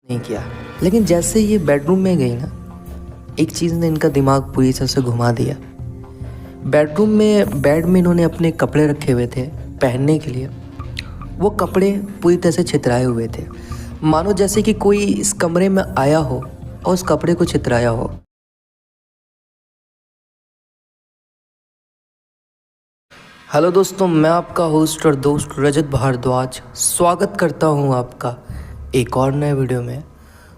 नहीं किया। लेकिन जैसे ये बेडरूम में गई ना, एक चीज़ ने इनका दिमाग पूरी तरह से घुमा दिया। बेडरूम में बेड में इन्होंने अपने कपड़े रखे हुए थे पहनने के लिए। वो कपड़े पूरी तरह से छितराए हुए थे, मानो जैसे कि कोई इस कमरे में आया हो और उस कपड़े को छितराया हो। हेलो दोस्तों, मैं आपका होस्ट और दोस्त रजत भारद्वाज स्वागत करता हूं आपका एक और नए वीडियो में।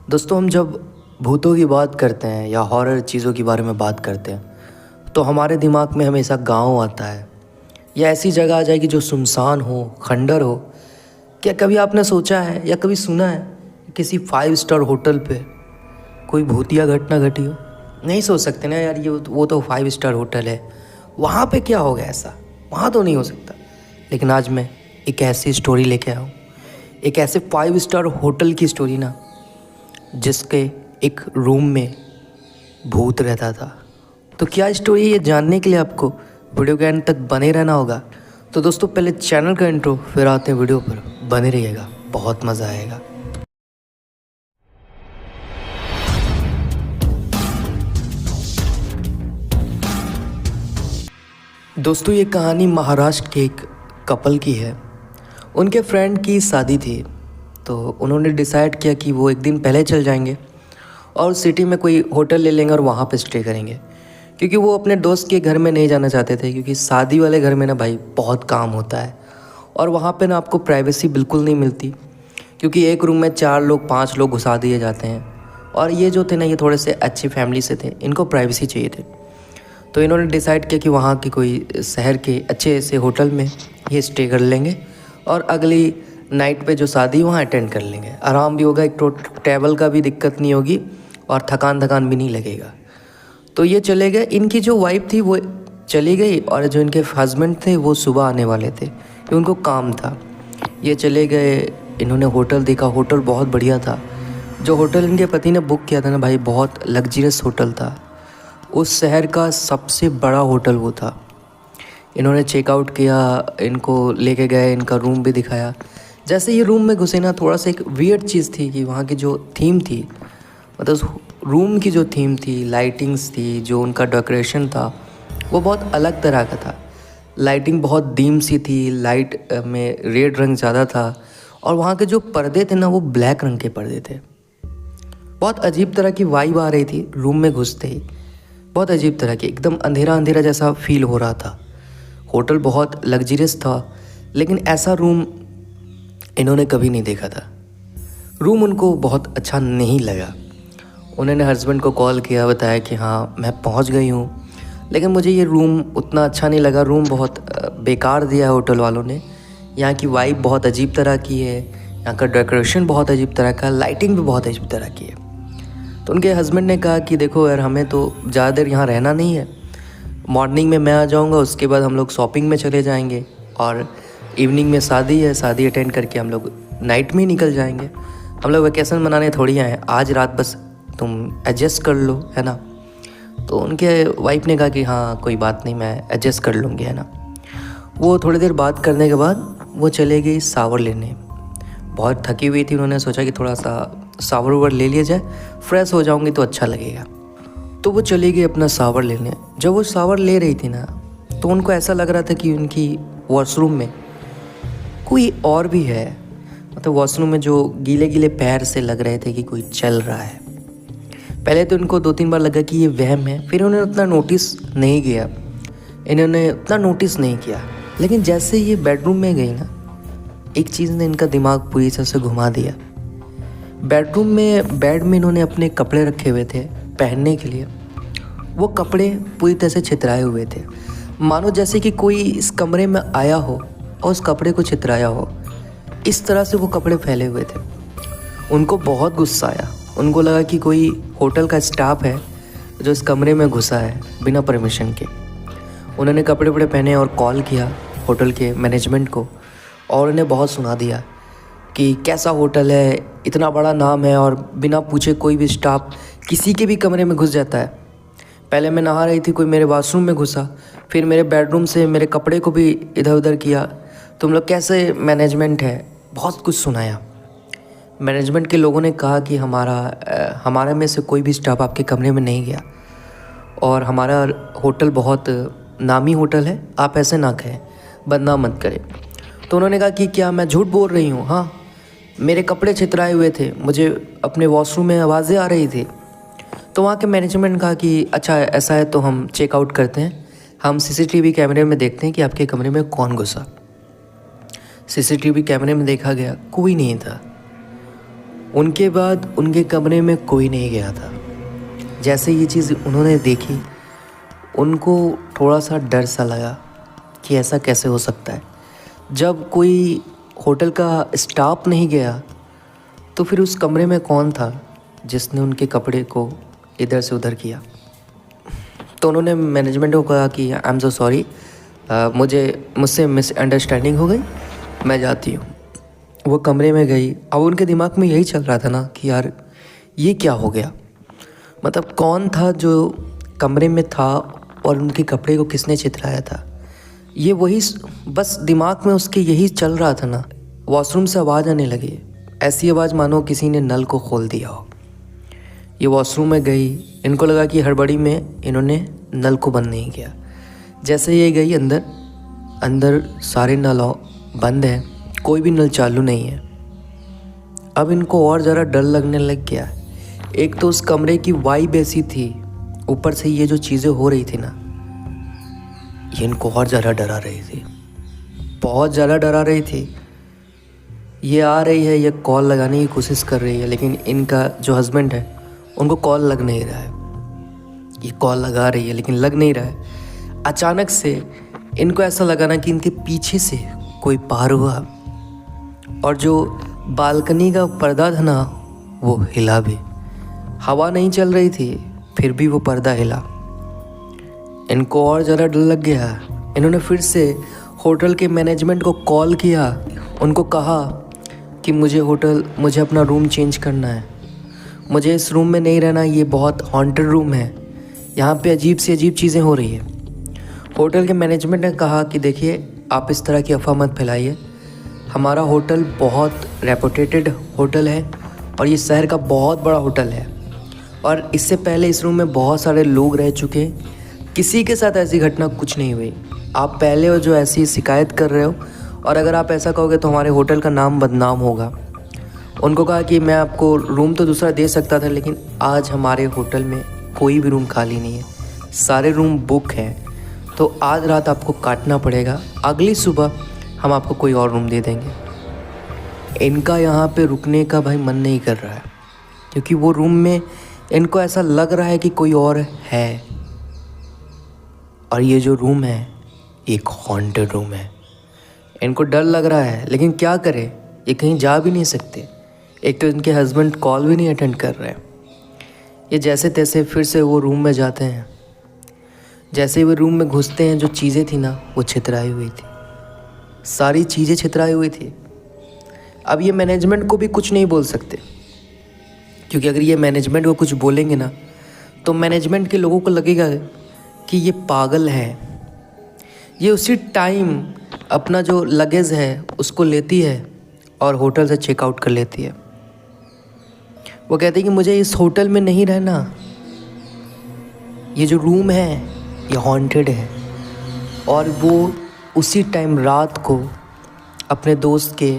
दोस्तों, हम जब भूतों की बात करते हैं या हॉरर चीज़ों के बारे में बात करते हैं तो हमारे दिमाग में हमेशा गांव आता है या ऐसी जगह आ जाएगी जो सुनसान हो, खंडर हो। क्या कभी आपने सोचा है या कभी सुना है किसी 5 स्टार होटल पे कोई भूतिया घटना घटी हो? नहीं सोच सकते ना यार, ये वो तो 5 स्टार होटल है, वहाँ पे क्या होगा ऐसा, वहाँ तो नहीं हो सकता। लेकिन आज मैं एक ऐसी स्टोरी लेके आया हूँ, एक ऐसे 5 स्टार होटल की स्टोरी ना, जिसके एक रूम में भूत रहता था। तो क्या स्टोरी है, ये जानने के लिए आपको वीडियो के एंड तक बने रहना होगा। तो दोस्तों, पहले चैनल का इंट्रो, फिर आते हैं वीडियो पर। बने रहिएगा, बहुत मज़ा आएगा। दोस्तों, ये कहानी महाराष्ट्र के एक कपल की है। उनके फ्रेंड की शादी थी, तो उन्होंने डिसाइड किया कि वो एक दिन पहले चल जाएंगे और सिटी में कोई होटल ले लेंगे और वहाँ पे स्टे करेंगे, क्योंकि वो अपने दोस्त के घर में नहीं जाना चाहते थे। क्योंकि शादी वाले घर में ना भाई बहुत काम होता है और वहाँ पे ना आपको प्राइवेसी बिल्कुल नहीं मिलती, क्योंकि एक रूम में 4 लोग 5 लोग घुसा दिए जाते हैं। और ये जो थे ना, ये थोड़े से अच्छी फैमिली से थे, इनको प्राइवेसी चाहिए थे। तो इन्होंने डिसाइड किया कि वहाँ की कोई शहर के अच्छे ऐसे होटल में ये स्टे कर लेंगे और अगली नाइट पे जो शादी वहाँ अटेंड कर लेंगे। आराम भी होगा, एक तो ट्रैवल का भी दिक्कत नहीं होगी और थकान भी नहीं लगेगा। तो ये चले गए। इनकी जो वाइफ थी वो चली गई और जो इनके हस्बैंड थे वो सुबह आने वाले थे, कि उनको काम था। ये चले गए, इन्होंने होटल देखा, होटल बहुत बढ़िया था। जो होटल इनके पति ने बुक किया था ना भाई, बहुत लग्जरियस होटल था। उस शहर का सबसे बड़ा होटल वो था। इन्होंने चेकआउट किया, इनको लेके गए, इनका रूम भी दिखाया। जैसे ये रूम में घुसे ना, थोड़ा सा एक वियर्ड चीज़ थी कि वहाँ की जो थीम थी, मतलब रूम की जो थीम थी, लाइटिंग्स थी, जो उनका डेकोरेशन था, वो बहुत अलग तरह का था। लाइटिंग बहुत डीम सी थी, लाइट में रेड रंग ज़्यादा था और वहाँ के जो पर्दे थे ना, वो ब्लैक रंग के पर्दे थे। बहुत अजीब तरह की वाइब आ रही थी रूम में घुसते ही, बहुत अजीब तरह की, एकदम अंधेरा अंधेरा जैसा फील हो रहा था। होटल बहुत लग्जरियस था, लेकिन ऐसा रूम इन्होंने कभी नहीं देखा था। रूम उनको बहुत अच्छा नहीं लगा। उन्होंने हस्बैंड को कॉल किया, बताया कि हाँ मैं पहुंच गई हूँ, लेकिन मुझे ये रूम उतना अच्छा नहीं लगा। रूम बहुत बेकार दिया है होटल वालों ने। यहाँ की वाइब बहुत अजीब तरह की है, यहाँ का डेकोरेशन बहुत अजीब तरह का, लाइटिंग भी बहुत अजीब तरह की है। तो उनके हस्बैंड ने कहा कि देखो यार, हमें तो ज़्यादा देर यहाँ रहना नहीं है। मॉर्निंग में मैं आ जाऊँगा, उसके बाद हम लोग शॉपिंग में चले जाएंगे और इवनिंग में शादी है, शादी अटेंड करके हम लोग नाइट में ही निकल जाएंगे। हम लोग वैकेशन मनाने थोड़ी आए हैं, आज रात बस तुम एडजस्ट कर लो, है ना। तो उनके वाइफ ने कहा कि हाँ कोई बात नहीं, मैं एडजस्ट कर लूँगी, है ना। वो थोड़ी देर बात करने के बाद वो चले गई शावर लेने। बहुत थकी हुई थी, उन्होंने सोचा कि थोड़ा सा शावर वावर ले लिया जाए, फ्रेश हो जाऊंगी तो अच्छा लगेगा। तो वो चली गई अपना शावर लेने। जब वो शावर ले रही थी ना, तो उनको ऐसा लग रहा था कि उनकी वॉशरूम में कोई और भी है। मतलब वॉशरूम में जो गीले गीले पैर से लग रहे थे कि कोई चल रहा है। पहले तो इनको 2-3 बार लगा कि ये वहम है, फिर उन्होंने उतना नोटिस नहीं किया, लेकिन जैसे ये बेडरूम में गई ना, एक चीज़ ने इनका दिमाग पूरी तरह से घुमा दिया। बेडरूम में बेड में इन्होंने अपने कपड़े रखे हुए थे पहनने के लिए। वो कपड़े पूरी तरह से छितराए हुए थे, मानो जैसे कि कोई इस कमरे में आया हो और उस कपड़े को छितराया हो। इस तरह से वो कपड़े फैले हुए थे। उनको बहुत गुस्सा आया। उनको लगा कि कोई होटल का स्टाफ है जो इस कमरे में घुसा है बिना परमिशन के। उन्होंने कपड़े वपड़े पहने और कॉल किया होटल के मैनेजमेंट को, और उन्हें बहुत सुना दिया कि कैसा होटल है, इतना बड़ा नाम है और बिना पूछे कोई भी स्टाफ किसी के भी कमरे में घुस जाता है। पहले मैं नहा रही थी, कोई मेरे वॉशरूम में घुसा, फिर मेरे बेडरूम से मेरे कपड़े को भी इधर उधर किया। तुम लोग कैसे मैनेजमेंट है, बहुत कुछ सुनाया। मैनेजमेंट के लोगों ने कहा कि हमारे में से कोई भी स्टाफ आपके कमरे में नहीं गया और हमारा होटल बहुत नामी होटल है, आप ऐसे ना कहें, बदनाम मत करें। तो उन्होंने कहा कि क्या मैं झूठ बोल रही हूँ? हाँ, मेरे कपड़े छितराए हुए थे, मुझे अपने वॉशरूम में आवाज़ें आ रही थी। तो वहाँ के मैनेजमेंट कहा कि अच्छा ऐसा है तो हम चेकआउट करते हैं, हम सीसीटीवी कैमरे में देखते हैं कि आपके कमरे में कौन घुसा। सीसीटीवी कैमरे में देखा गया, कोई नहीं था। उनके बाद उनके कमरे में कोई नहीं गया था। जैसे ये चीज़ उन्होंने देखी, उनको थोड़ा सा डर सा लगा कि ऐसा कैसे हो सकता है। जब कोई होटल का स्टाफ नहीं गया तो फिर उस कमरे में कौन था जिसने उनके कपड़े को इधर से उधर किया? तो उन्होंने मैनेजमेंट को कहा कि आई एम सो सॉरी, मुझसे मिसअंडरस्टैंडिंग हो गई, मैं जाती हूँ। वो कमरे में गई। अब उनके दिमाग में यही चल रहा था ना कि यार ये क्या हो गया, मतलब कौन था जो कमरे में था और उनके कपड़े को किसने चितराया था। ये वही बस दिमाग में उसके यही चल रहा था ना। वॉशरूम से आवाज़ आने लगी, ऐसी आवाज़ मानो किसी ने नल को खोल दिया हो। ये वॉशरूम में गई, इनको लगा कि हड़बड़ी में इन्होंने नल को बंद नहीं किया। जैसे ये गई अंदर सारे नल बंद हैं, कोई भी नल चालू नहीं है। अब इनको और ज़रा डर लगने लग गया। एक तो उस कमरे की वाइब ऐसी थी, ऊपर से ये जो चीज़ें हो रही थी ना, ये इनको और ज़्यादा डरा रही थी, बहुत ज़्यादा डरा रही थी। ये आ रही है, ये कॉल लगाने की कोशिश कर रही है, लेकिन इनका जो हस्बैंड है उनको कॉल लग नहीं रहा है। ये कॉल लगा रही है लेकिन लग नहीं रहा है। अचानक से इनको ऐसा लगा ना कि इनके पीछे से कोई पार हुआ और जो बालकनी का पर्दा था ना वो हिला भी। हवा नहीं चल रही थी फिर भी वो पर्दा हिला। इनको और ज़्यादा डर लग गया। इन्होंने फिर से होटल के मैनेजमेंट को कॉल किया, उनको कहा कि मुझे अपना रूम चेंज करना है, मुझे इस रूम में नहीं रहना, ये बहुत हॉन्टेड रूम है, यहाँ पे अजीब सी अजीब चीज़ें हो रही है। होटल के मैनेजमेंट ने कहा कि देखिए आप इस तरह की अफवाह मत फैलाइए, हमारा होटल बहुत रेपुटेटेड होटल है और ये शहर का बहुत बड़ा होटल है और इससे पहले इस रूम में बहुत सारे लोग रह चुके हैं, किसी के साथ ऐसी घटना कुछ नहीं हुई। आप पहले हो जो ऐसी शिकायत कर रहे हो और अगर आप ऐसा कहोगे तो हमारे होटल का नाम बदनाम होगा। उनको कहा कि मैं आपको रूम तो दूसरा दे सकता था लेकिन आज हमारे होटल में कोई भी रूम खाली नहीं है, सारे रूम बुक हैं, तो आज रात आपको काटना पड़ेगा, अगली सुबह हम आपको कोई और रूम दे देंगे। इनका यहाँ पे रुकने का भाई मन नहीं कर रहा है क्योंकि वो रूम में इनको ऐसा लग रहा है कि कोई और है और ये जो रूम है एक हॉन्टेड रूम है। इनको डर लग रहा है लेकिन क्या करें, ये कहीं जा भी नहीं सकते। एक तो इनके हस्बैंड कॉल भी नहीं अटेंड कर रहे हैं। ये जैसे तैसे फिर से वो रूम में जाते हैं। जैसे ही वो रूम में घुसते हैं, जो चीज़ें थी ना वो छितराई हुई थी, सारी चीज़ें छितराई हुई थी। अब ये मैनेजमेंट को भी कुछ नहीं बोल सकते क्योंकि अगर ये मैनेजमेंट को कुछ बोलेंगे ना तो मैनेजमेंट के लोगों को लगेगा कि ये पागल है। ये उसी टाइम अपना जो लगेज है उसको लेती है और होटल से चेकआउट कर लेती है। वो कहते हैं कि मुझे इस होटल में नहीं रहना, ये जो रूम है ये हॉन्टेड है। और वो उसी टाइम रात को अपने दोस्त के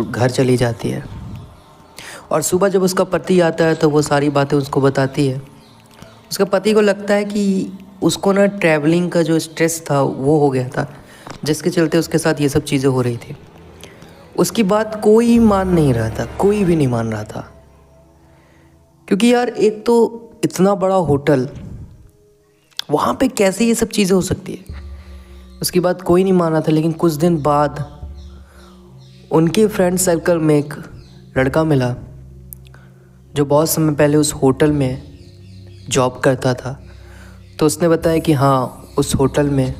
घर चली जाती है और सुबह जब उसका पति आता है तो वो सारी बातें उसको बताती है। उसके पति को लगता है कि उसको ना ट्रैवलिंग का जो स्ट्रेस था वो हो गया था, जिसके चलते उसके साथ ये सब चीज़ें हो रही थी। उसकी बात कोई मान नहीं रहा था, कोई भी नहीं मान रहा था क्योंकि यार एक तो इतना बड़ा होटल, वहाँ पे कैसे ये सब चीज़ें हो सकती है। उसकी बात कोई नहीं मान रहा था। लेकिन कुछ दिन बाद उनके फ्रेंड सर्कल में एक लड़का मिला जो बहुत समय पहले उस होटल में जॉब करता था। तो उसने बताया कि हाँ उस होटल में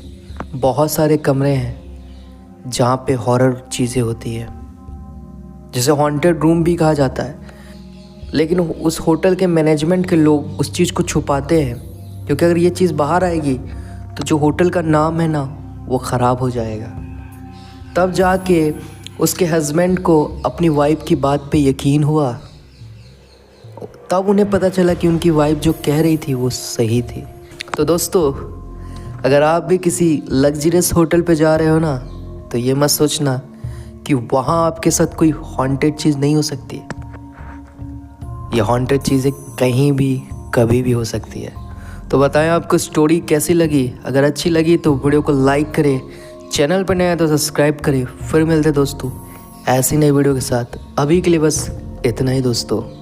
बहुत सारे कमरे हैं जहाँ पे हॉरर चीज़ें होती है, जिसे हॉन्टेड रूम भी कहा जाता है। लेकिन उस होटल के मैनेजमेंट के लोग उस चीज़ को छुपाते हैं क्योंकि अगर ये चीज़ बाहर आएगी तो जो होटल का नाम है ना वो ख़राब हो जाएगा। तब जाके उसके हस्बैंड को अपनी वाइफ की बात पे यकीन हुआ। तब उन्हें पता चला कि उनकी वाइफ जो कह रही थी वो सही थी। तो दोस्तों, अगर आप भी किसी लग्जरियस होटल पे जा रहे हो ना, तो ये मत सोचना कि वहाँ आपके साथ कोई हॉन्टेड चीज़ नहीं हो सकती। ये हॉन्टेड चीज़ें कहीं भी कभी भी हो सकती है। तो बताएं आपको स्टोरी कैसी लगी। अगर अच्छी लगी तो वीडियो को लाइक करें, चैनल पर नया है तो सब्सक्राइब करें। फिर मिलते दोस्तों ऐसी नई वीडियो के साथ। अभी के लिए बस इतना ही दोस्तों।